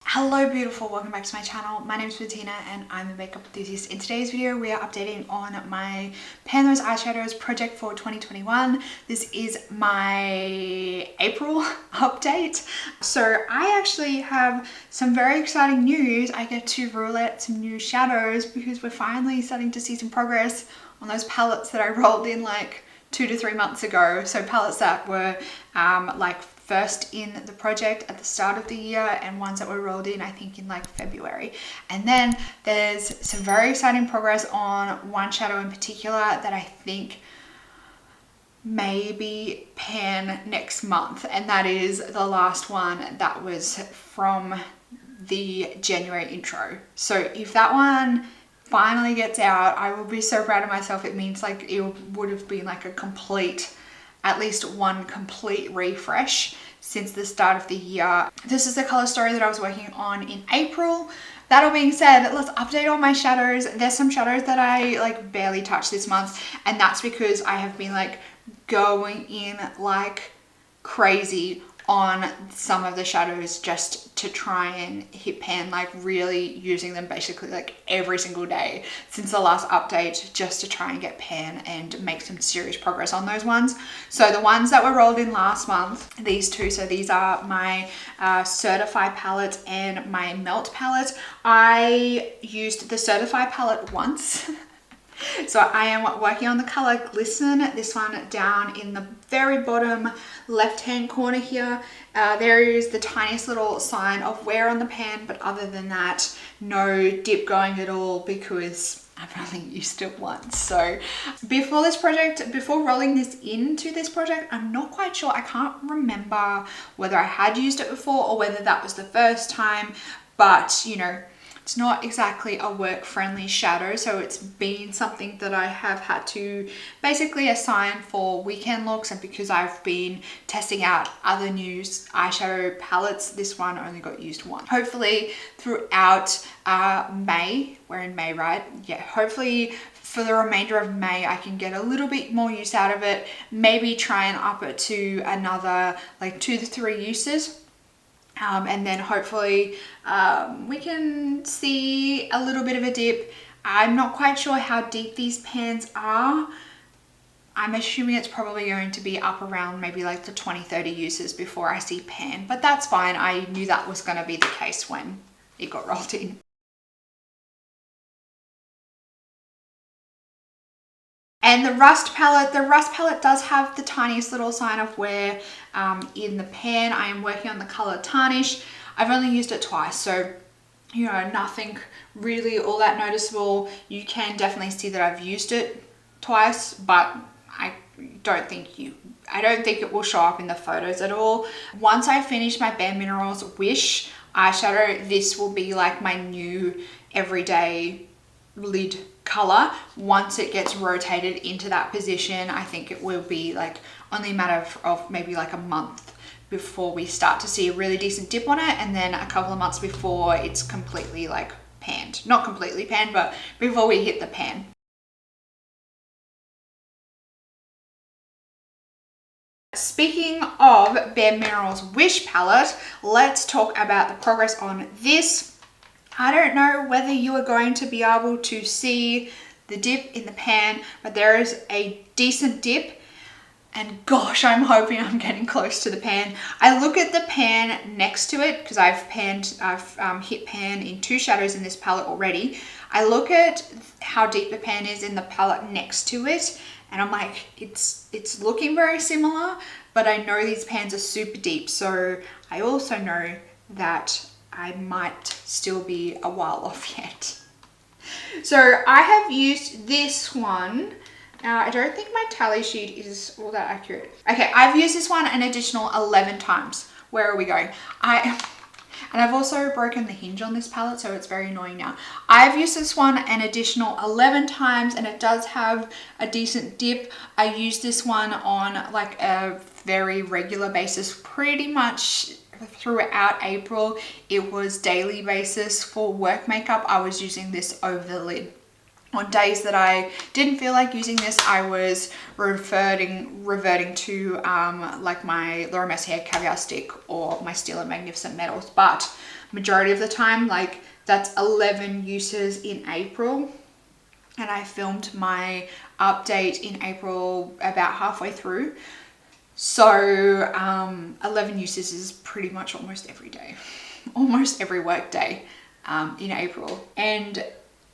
Hello beautiful, welcome back to my channel. My name is Bettina and I'm a makeup enthusiast. In today's video we are updating on my Pan Those Eyeshadows project for 2021. This is my April update. So I actually have some very exciting news. I get to roll out some new shadows because we're finally starting to see some progress on those palettes that I rolled in like 2 to 3 months ago. So palettes that were like first in the project at the start of the year and ones that were rolled in I think in like February. And then there's some very exciting progress on one shadow in particular that I think maybe pan next month, and that is the last one that was from the January intro. So if that one finally gets out, I will be so proud of myself. It means like it would have been like a complete, at least one complete refresh since the start of the year. This is the color story that I was working on in April. That all being said, let's update all my shadows. There's some shadows that I like barely touched this month, and that's because I have been like going in like crazy on some of the shadows just to try and hit pan, like really using them basically like every single day since the last update, just to try and get pan and make some serious progress on those ones. So the ones that were rolled in last month, these two, so these are my Certify palette and my Melt palette. I used the Certify palette once. So I am working on the color Glisten, this one down in the very bottom left hand corner here. There is the tiniest little sign of wear on the pan, but other than that, no dip going at all because I've only used it once. So before this project, before rolling this into this project, I'm not quite sure. I can't remember whether I had used it before or whether that was the first time, but you know, it's not exactly a work-friendly shadow, so it's been something that I have had to basically assign for weekend looks, and because I've been testing out other new eyeshadow palettes, this one only got used once. Hopefully throughout May, we're in May, right? Yeah, hopefully for the remainder of May, I can get a little bit more use out of it, maybe try and up it to another like 2 to 3 uses. And then hopefully we can see a little bit of a dip. I'm not quite sure how deep these pans are. I'm assuming it's probably going to be up around maybe like the 20-30 uses before I see pan, but that's fine. I knew that was going to be the case when it got rolled in. And the Rust palette does have the tiniest little sign of wear in the pan. I am working on the color Tarnish. I've only used it twice, so you know, nothing really all that noticeable. You can definitely see that I've used it twice, but I don't think it will show up in the photos at all. Once I finish my Bare Minerals Wish eyeshadow, this will be like my new everyday lid color. Once it gets rotated into that position, I think it will be like only a matter of maybe like a month before we start to see a really decent dip on it, and then a couple of months before it's completely like panned. Not completely panned, but before we hit the pan. Speaking of Bare Minerals Wish palette, let's talk about the progress on this. I don't know whether you are going to be able to see the dip in the pan, but there is a decent dip, and gosh, I'm hoping I'm getting close to the pan. I look at the pan next to it because I've hit pan in 2 shadows in this palette already. I look at how deep the pan is in the palette next to it, and I'm like, it's looking very similar, but I know these pans are super deep, so I also know that I might still be a while off yet. So I have used this one. I don't think my tally sheet is all that accurate. Okay, I've used this one an additional 11 times. Where are we going? And I've also broken the hinge on this palette, so it's very annoying now. I've used this one an additional 11 times, and it does have a decent dip. I use this one on like a very regular basis, pretty much throughout April. It was daily basis for work makeup. I was using this over the lid On days that I didn't feel like using this, I was reverting to like my Laura Mercier Caviar Stick or my Steel and Magnificent Metals. But majority of the time, like that's 11 uses in April. And I filmed my update in April about halfway through. So 11 uses is pretty much almost every day, almost every work day in April. And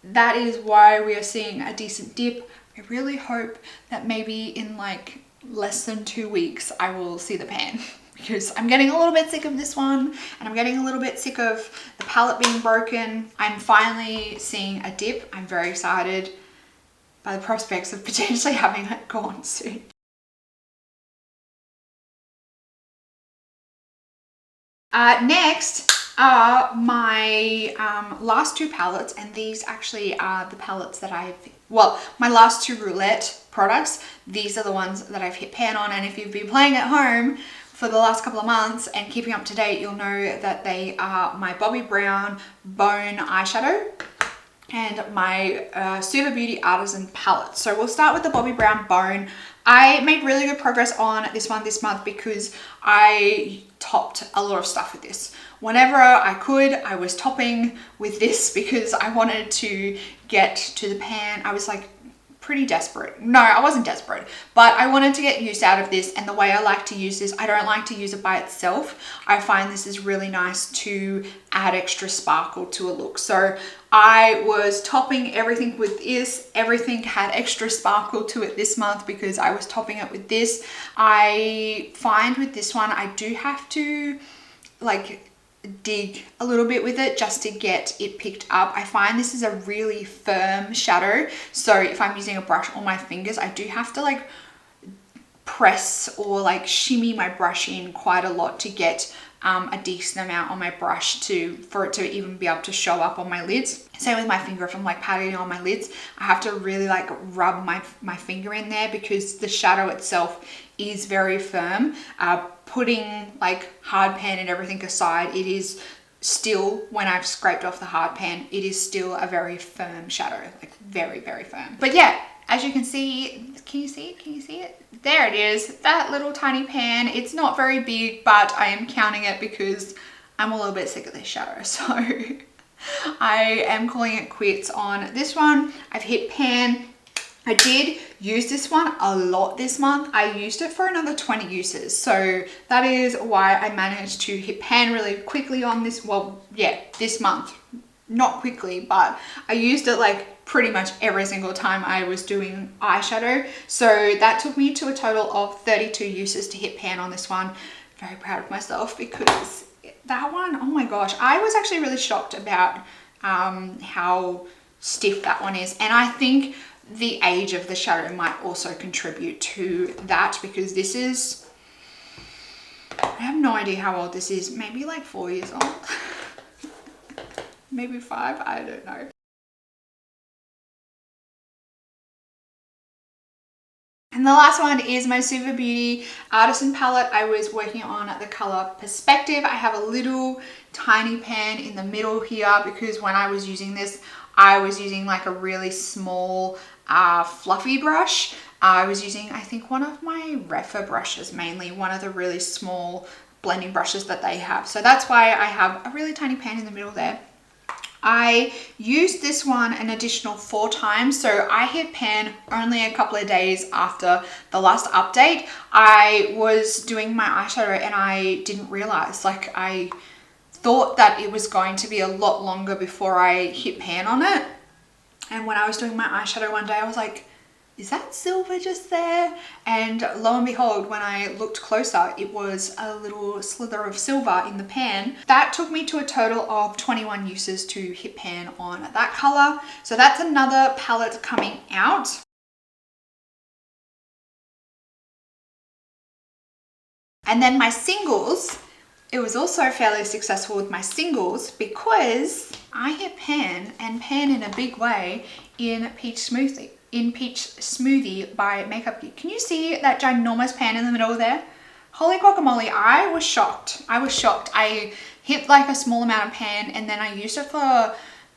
that is why we are seeing a decent dip. I really hope that maybe in like less than 2 weeks, I will see the pan because I'm getting a little bit sick of this one and I'm getting a little bit sick of the palette being broken. I'm finally seeing a dip. I'm very excited by the prospects of potentially having it gone soon. Next are my last 2 palettes, and these actually are the palettes that my last 2 roulette products. These are the ones that I've hit pan on, and if you've been playing at home for the last couple of months and keeping up to date, you'll know that they are my Bobbi Brown Bone eyeshadow and my Super Beauty Artisan palette. So we'll start with the Bobbi Brown Bone. I made really good progress on this one this month because I topped a lot of stuff with this. Whenever I could, I was topping with this because I wanted to get to the pan. I was like pretty desperate. No, I wasn't desperate, but I wanted to get use out of this. And the way I like to use this, I don't like to use it by itself. I find this is really nice to add extra sparkle to a look. So I was topping everything with this. Everything had extra sparkle to it this month because I was topping it with this. I find with this one, I do have to like dig a little bit with it just to get it picked up. I find this is a really firm shadow. So if I'm using a brush or my fingers, I do have to like press or like shimmy my brush in quite a lot to get a decent amount on my brush for it to even be able to show up on my lids. Same with my finger. If I'm like patting on my lids, I have to really like rub my finger in there because the shadow itself is very firm. Putting like hard pan and everything aside, it is still, when I've scraped off the hard pan, it is still a very firm shadow, like very, very firm. But yeah, as you can see, can you see it? Can you see it? There it is, that little tiny pan. It's not very big, but I am counting it because I'm a little bit sick of this shadow. So I am calling it quits on this one. I've hit pan. I did use this one a lot this month. I used it for another 20 uses. So that is why I managed to hit pan really quickly on this. Well, yeah, this month. Not quickly, but I used it like pretty much every single time I was doing eyeshadow. So that took me to a total of 32 uses to hit pan on this one. Very proud of myself because that one, oh my gosh, I was actually really shocked about how stiff that one is. And I think the age of the shadow might also contribute to that because this is, I have no idea how old this is, maybe like 4 years old. Maybe 5, I don't know. And the last one is my Super Beauty Artisan palette. I was working on the color Perspective. I have a little tiny pan in the middle here because when I was using this, I was using like a really small fluffy brush. I was using, I think, one of my Frappe brushes, mainly one of the really small blending brushes that they have. So that's why I have a really tiny pan in the middle there. I used this one an additional 4 times. So I hit pan only a couple of days after the last update. I was doing my eyeshadow and I didn't realize, like I thought that it was going to be a lot longer before I hit pan on it. And when I was doing my eyeshadow one day, I was like, is that silver just there? And lo and behold, when I looked closer, it was a little slither of silver in the pan. That took me to a total of 21 uses to hit pan on that color. So that's another palette coming out. And then my singles, it was also fairly successful with my singles because I hit pan and pan in a big way in Peach Smoothie by Makeup Geek. Can you see that ginormous pan in the middle there? Holy guacamole, I was shocked. I was shocked. I hit like a small amount of pan and then I used it for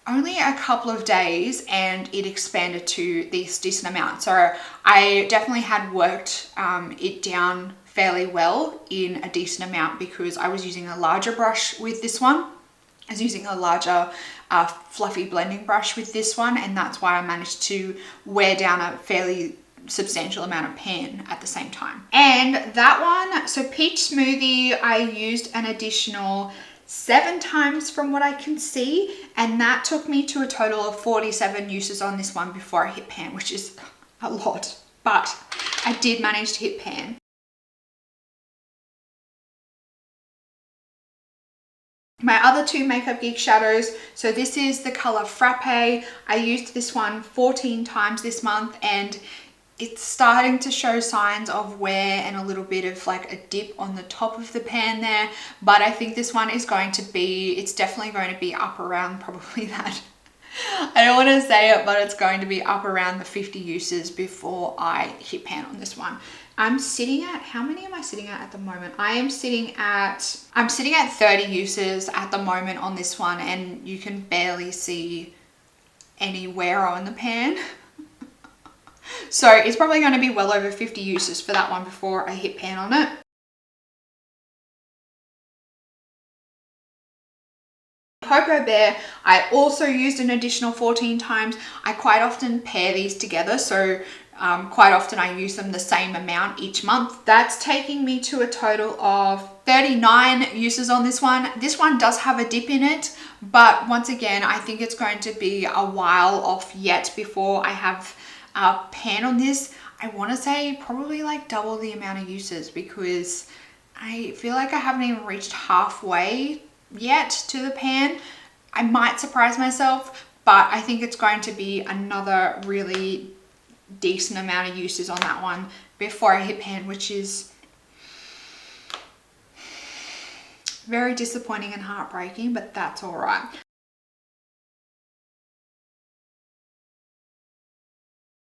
only a couple of days and it expanded to this decent amount. So I definitely had worked it down fairly well in a decent amount because I was using a larger brush with this one. I was using a larger fluffy blending brush with this one, and that's why I managed to wear down a fairly substantial amount of pan at the same time. And that one, so Peach Smoothie, I used an additional 7 times from what I can see, and that took me to a total of 47 uses on this one before I hit pan, which is a lot, but I did manage to hit pan. My other 2 Makeup Geek shadows, so this is the color Frappe. I used this one 14 times this month, and it's starting to show signs of wear and a little bit of like a dip on the top of the pan there, but I think this one is going to be, it's definitely going to be up around probably that. I don't want to say it, but it's going to be up around the 50 uses before I hit pan on this one. I'm sitting at, how many am I sitting at the moment? I'm sitting at 30 uses at the moment on this one, and you can barely see any wear on the pan. So it's probably going to be well over 50 uses for that one before I hit pan on it. Coco Bear, I also used an additional 14 times. I quite often pair these together, so quite often I use them the same amount each month. That's taking me to a total of 39 uses on this one. This one does have a dip in it, but once again, I think it's going to be a while off yet before I have a pan on this. I want to say probably like double the amount of uses because I feel like I haven't even reached halfway yet to the pan. I might surprise myself, but I think it's going to be another really decent amount of uses on that one before I hit pan, which is very disappointing and heartbreaking, but that's all right.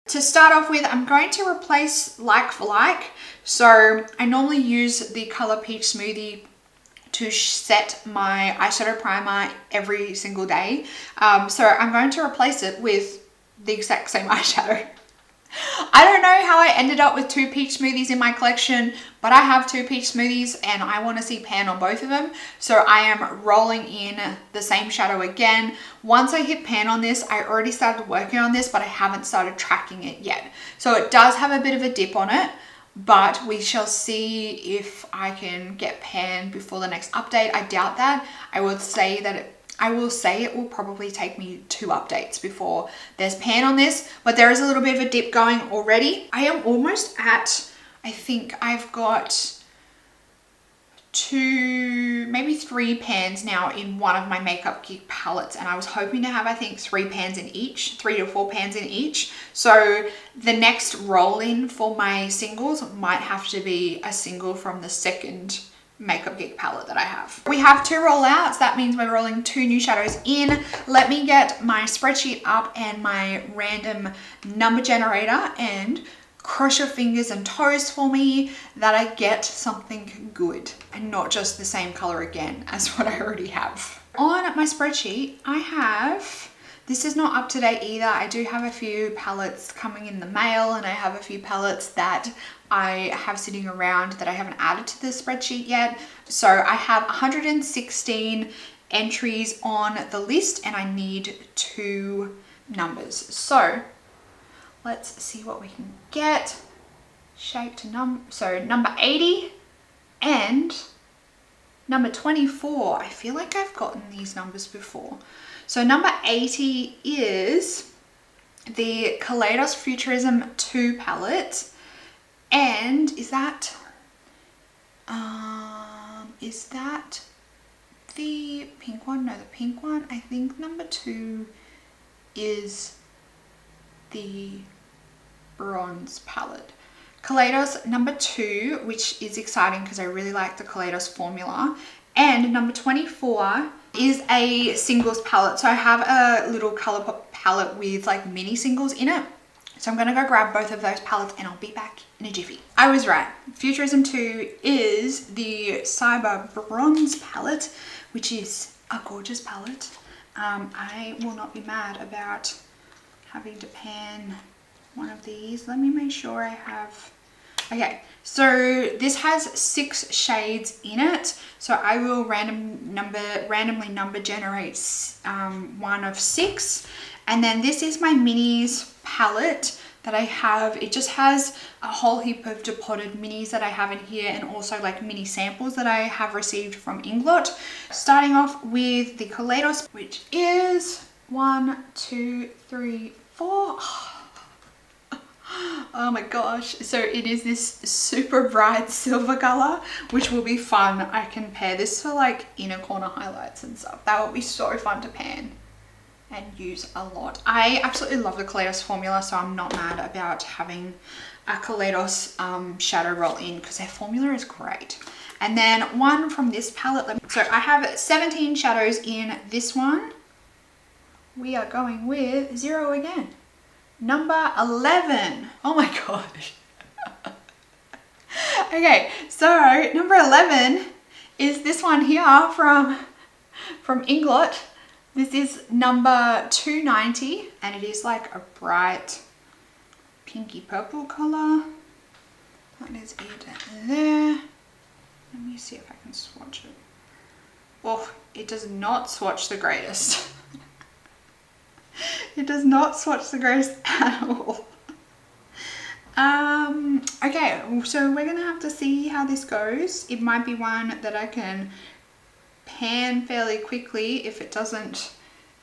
To start off with, I'm going to replace like for like. So I normally use the color Peach Smoothie to set my eyeshadow primer every single day. So I'm going to replace it with the exact same eyeshadow. I don't know how I ended up with 2 Peach Smoothies in my collection, but I have 2 Peach Smoothies and I want to see pan on both of them. So I am rolling in the same shadow again. Once I hit pan on this, I already started working on this, but I haven't started tracking it yet. So it does have a bit of a dip on it, but we shall see if I can get pan before the next update. I doubt that. I will say it will probably take me 2 updates before there's pan on this, but there is a little bit of a dip going already. I am almost at, I think I've got 2, maybe 3 pans now in one of my Makeup Geek palettes, and I was hoping to have, I think, 3 pans in each, 3 to 4 pans in each. So the next roll in for my singles might have to be a single from the second Makeup Geek palette that I have. We have 2 rollouts. That means we're rolling 2 new shadows in. Let me get my spreadsheet up and my random number generator and cross your fingers and toes for me that I get something good and not just the same color again as what I already have. On my spreadsheet, I have, this is not up to date either. I do have a few palettes coming in the mail, and I have a few palettes that I have sitting around that I haven't added to the spreadsheet yet. So I have 116 entries on the list and I need 2 numbers. So let's see what we can get. Shape to number, so number 80 and number 24. I feel like I've gotten these numbers before. So number 80 is the Kaleidos Futurism 2 palette. And is that the pink one? No, the pink one. I think number 2 is the bronze palette. Kaleidos number 2, which is exciting because I really like the Kaleidos formula. And number 24 is a singles palette. So I have a little ColourPop palette with like mini singles in it. So I'm going to go grab both of those palettes and I'll be back in a jiffy. I was right. Futurism 2 is the Cyber Bronze palette, which is a gorgeous palette. I will not be mad about having to pan one of these. Let me make sure I have. Okay, so this has 6 shades in it. So I will randomly number generate 1 of 6. And then this is my minis palette that I have. It just has a whole heap of depotted minis that I have in here, and also like mini samples that I have received from Inglot. Starting off with the Kaleidos, which is 1, 2, 3, 4. Oh my gosh. So it is this super bright silver color, which will be fun. I can pair this for like inner corner highlights and stuff. That will be so fun to pan and use a lot. I absolutely love the Kaleidos formula, so I'm not mad about having a Kaleidos shadow roll in, because their formula is great. And then one from this palette. So I have 17 shadows in this one. We are going with 0 again. Number 11. Oh my gosh. Okay, so number 11 is this one here from Inglot. This is number 290, and it is like a bright pinky purple color. That is it there. Let me see if I can swatch it. Oh, it does not swatch the greatest. It does not swatch the greatest at all. Okay, so we're gonna have to see how this goes. It might be one that I can pan fairly quickly. If it doesn't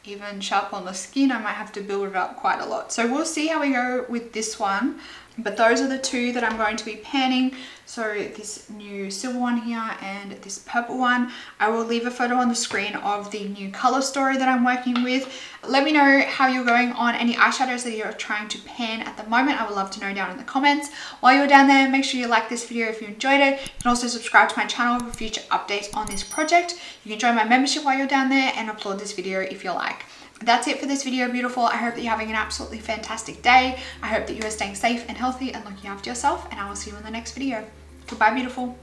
even show up on the skin, I might have to build it up quite a lot. So we'll see how we go with this one. But those are the 2 that I'm going to be panning. So this new silver one here and this purple one. I will leave a photo on the screen of the new color story that I'm working with. Let me know how you're going on any eyeshadows that you're trying to pan at the moment. I would love to know down in the comments. While you're down there, make sure you like this video if you enjoyed it. You can also subscribe to my channel for future updates on this project. You can join my membership while you're down there and upload this video if you like. That's it for this video, beautiful. I hope that you're having an absolutely fantastic day. I hope that you are staying safe and healthy and looking after yourself, and I will see you in the next video. Goodbye, beautiful.